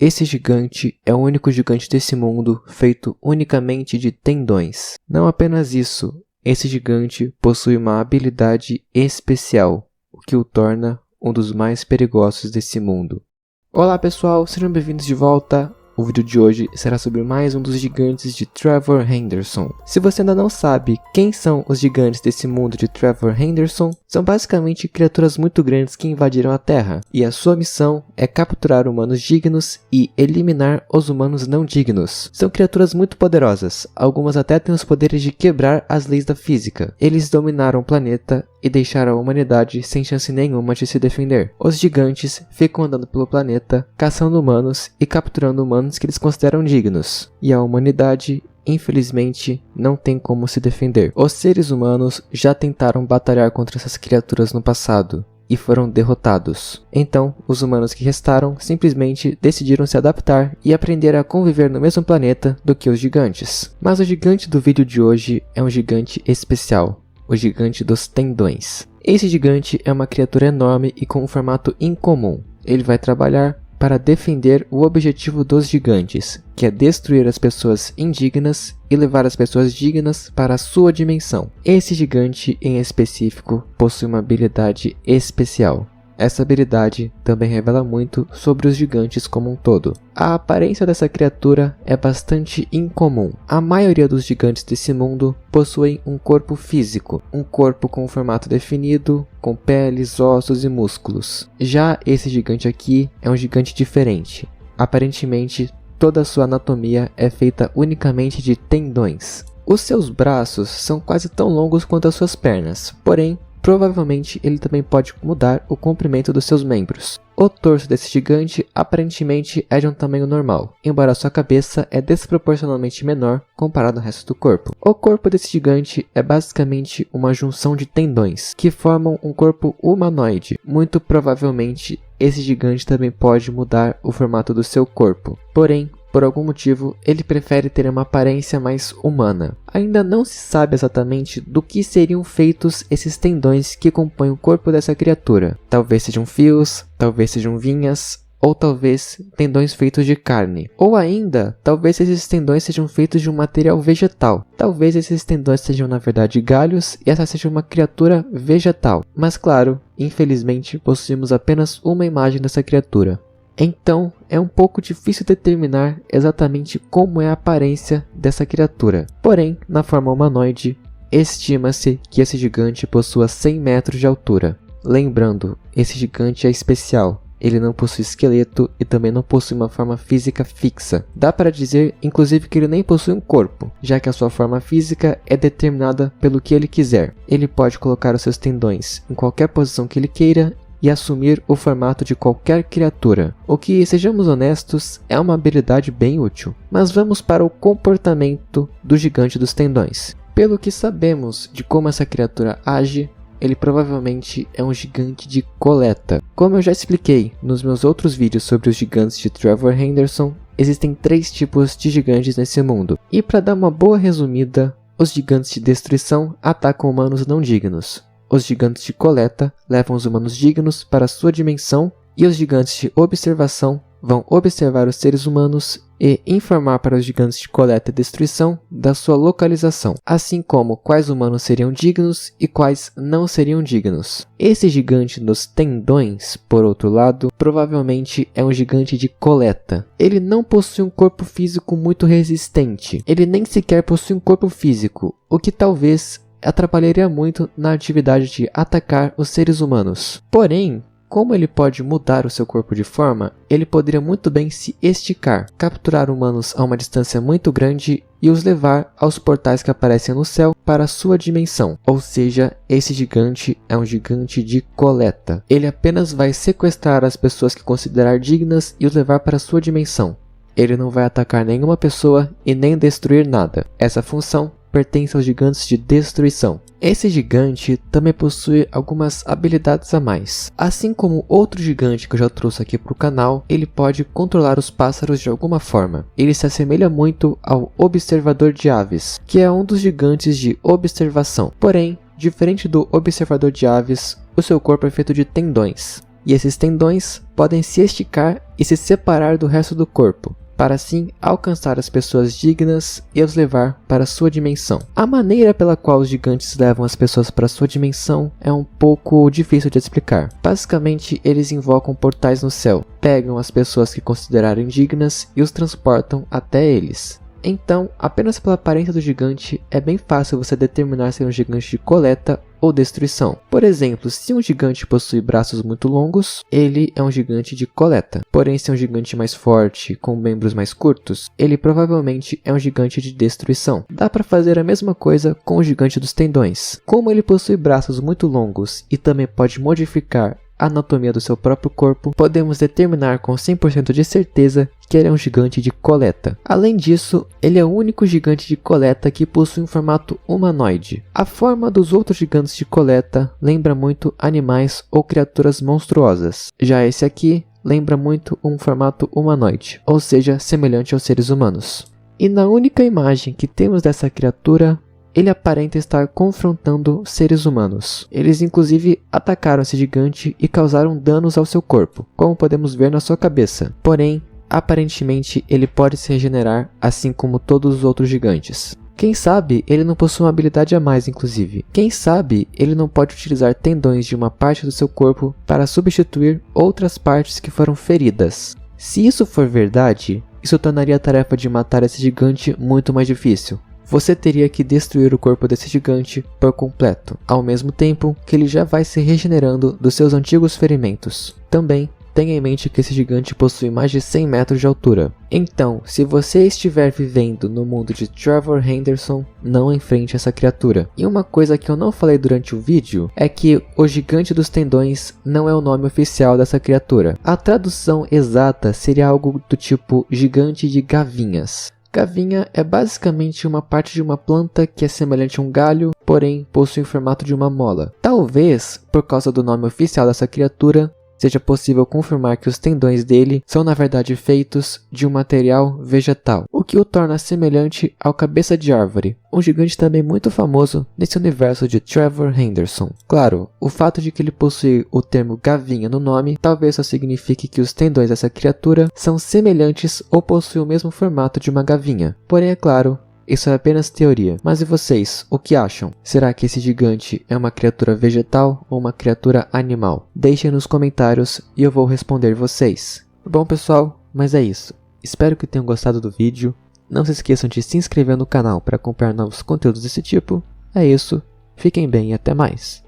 Esse gigante é o único gigante desse mundo feito unicamente de tendões. Não apenas isso, esse gigante possui uma habilidade especial, o que o torna um dos mais perigosos desse mundo. Olá pessoal, sejam bem-vindos de volta. O vídeo de hoje será sobre mais um dos gigantes de Trevor Henderson. Se você ainda não sabe quem são os gigantes desse mundo de Trevor Henderson, são basicamente criaturas muito grandes que invadiram a Terra, e a sua missão é capturar humanos dignos e eliminar os humanos não dignos. São criaturas muito poderosas, algumas até têm os poderes de quebrar as leis da física. Eles dominaram o planeta e deixaram a humanidade sem chance nenhuma de se defender. Os gigantes ficam andando pelo planeta, caçando humanos e capturando humanos que eles consideram dignos. E a humanidade, infelizmente, não tem como se defender. Os seres humanos já tentaram batalhar contra essas criaturas no passado e foram derrotados. Então, os humanos que restaram simplesmente decidiram se adaptar e aprender a conviver no mesmo planeta do que os gigantes. Mas o gigante do vídeo de hoje é um gigante especial. O gigante dos tendões. Esse gigante é uma criatura enorme e com um formato incomum. Ele vai trabalhar para defender o objetivo dos gigantes, que é destruir as pessoas indignas e levar as pessoas dignas para a sua dimensão. Esse gigante em específico possui uma habilidade especial. Essa habilidade também revela muito sobre os gigantes como um todo. A aparência dessa criatura é bastante incomum. A maioria dos gigantes desse mundo possuem um corpo físico, um corpo com um formato definido, com peles, ossos e músculos. Já esse gigante aqui é um gigante diferente. Aparentemente, toda a sua anatomia é feita unicamente de tendões. Os seus braços são quase tão longos quanto as suas pernas, porém, provavelmente ele também pode mudar o comprimento dos seus membros. O torso desse gigante aparentemente é de um tamanho normal, embora sua cabeça é desproporcionalmente menor comparado ao resto do corpo. O corpo desse gigante é basicamente uma junção de tendões, que formam um corpo humanoide. Muito provavelmente esse gigante também pode mudar o formato do seu corpo, porém, por algum motivo, ele prefere ter uma aparência mais humana. Ainda não se sabe exatamente do que seriam feitos esses tendões que compõem o corpo dessa criatura. Talvez sejam fios, talvez sejam vinhas, ou talvez tendões feitos de carne. Ou ainda, talvez esses tendões sejam feitos de um material vegetal. Talvez esses tendões sejam na verdade galhos e essa seja uma criatura vegetal. Mas claro, infelizmente, possuímos apenas uma imagem dessa criatura. Então, é um pouco difícil determinar exatamente como é a aparência dessa criatura. Porém, na forma humanoide, estima-se que esse gigante possua 100 metros de altura. Lembrando, esse gigante é especial. Ele não possui esqueleto e também não possui uma forma física fixa. Dá para dizer, inclusive, que ele nem possui um corpo, já que a sua forma física é determinada pelo que ele quiser. Ele pode colocar os seus tendões em qualquer posição que ele queira e assumir o formato de qualquer criatura, o que, sejamos honestos, é uma habilidade bem útil. Mas vamos para o comportamento do gigante dos tendões. Pelo que sabemos de como essa criatura age, ele provavelmente é um gigante de coleta. Como eu já expliquei nos meus outros vídeos sobre os gigantes de Trevor Henderson, existem 3 tipos de gigantes nesse mundo. E para dar uma boa resumida, os gigantes de destruição atacam humanos não dignos. Os gigantes de coleta levam os humanos dignos para a sua dimensão e os gigantes de observação vão observar os seres humanos e informar para os gigantes de coleta e destruição da sua localização, assim como quais humanos seriam dignos e quais não seriam dignos. Esse gigante dos tendões, por outro lado, provavelmente é um gigante de coleta. Ele não possui um corpo físico muito resistente. Ele nem sequer possui um corpo físico, o que talvez atrapalharia muito na atividade de atacar os seres humanos. Porém, como ele pode mudar o seu corpo de forma, ele poderia muito bem se esticar, capturar humanos a uma distância muito grande e os levar aos portais que aparecem no céu para a sua dimensão. Ou seja, esse gigante é um gigante de coleta. Ele apenas vai sequestrar as pessoas que considerar dignas e os levar para a sua dimensão. Ele não vai atacar nenhuma pessoa e nem destruir nada. Essa função pertence aos gigantes de destruição. Esse gigante também possui algumas habilidades a mais. Assim como outro gigante que eu já trouxe aqui para o canal, ele pode controlar os pássaros de alguma forma. Ele se assemelha muito ao Observador de Aves, que é um dos gigantes de observação. Porém, diferente do Observador de Aves, o seu corpo é feito de tendões. e esses tendões podem se esticar e se separar do resto do corpo, para assim alcançar as pessoas dignas e os levar para sua dimensão. A maneira pela qual os gigantes levam as pessoas para sua dimensão é um pouco difícil de explicar. Basicamente, eles invocam portais no céu, pegam as pessoas que considerarem dignas e os transportam até eles. Então, apenas pela aparência do gigante, é bem fácil você determinar se é um gigante de coleta ou destruição. Por exemplo, se um gigante possui braços muito longos, ele é um gigante de coleta. Porém, se é um gigante mais forte, com membros mais curtos, ele provavelmente é um gigante de destruição. Dá para fazer a mesma coisa com o gigante dos tendões. Como ele possui braços muito longos e também pode modificar a anatomia do seu próprio corpo, podemos determinar com 100% de certeza que ele é um gigante de coleta. Além disso, ele é o único gigante de coleta que possui um formato humanoide. A forma dos outros gigantes de coleta lembra muito animais ou criaturas monstruosas. Já esse aqui lembra muito um formato humanoide, ou seja, semelhante aos seres humanos. E na única imagem que temos dessa criatura, ele aparenta estar confrontando seres humanos. Eles inclusive atacaram esse gigante e causaram danos ao seu corpo, como podemos ver na sua cabeça. Porém, aparentemente ele pode se regenerar assim como todos os outros gigantes. Quem sabe ele não possui uma habilidade a mais inclusive. Quem sabe ele não pode utilizar tendões de uma parte do seu corpo para substituir outras partes que foram feridas. Se isso for verdade, isso tornaria a tarefa de matar esse gigante muito mais difícil. Você teria que destruir o corpo desse gigante por completo, ao mesmo tempo que ele já vai se regenerando dos seus antigos ferimentos. Também tenha em mente que esse gigante possui mais de 100 metros de altura. Então, se você estiver vivendo no mundo de Trevor Henderson, não enfrente essa criatura. E uma coisa que eu não falei durante o vídeo é que o gigante dos tendões não é o nome oficial dessa criatura. A tradução exata seria algo do tipo gigante de gavinhas. Gavinha é basicamente uma parte de uma planta que é semelhante a um galho, porém possui o formato de uma mola. Talvez, por causa do nome oficial dessa criatura, seja possível confirmar que os tendões dele são na verdade feitos de um material vegetal, o que o torna semelhante ao cabeça de árvore, um gigante também muito famoso nesse universo de Trevor Henderson. Claro, o fato de que ele possui o termo gavinha no nome talvez só signifique que os tendões dessa criatura são semelhantes ou possuem o mesmo formato de uma gavinha. Porém, é claro, isso é apenas teoria. Mas e vocês, o que acham? Será que esse gigante é uma criatura vegetal ou uma criatura animal? Deixem nos comentários e eu vou responder vocês. Bom pessoal, mas é isso. Espero que tenham gostado do vídeo. Não se esqueçam de se inscrever no canal para acompanhar novos conteúdos desse tipo. É isso, fiquem bem e até mais.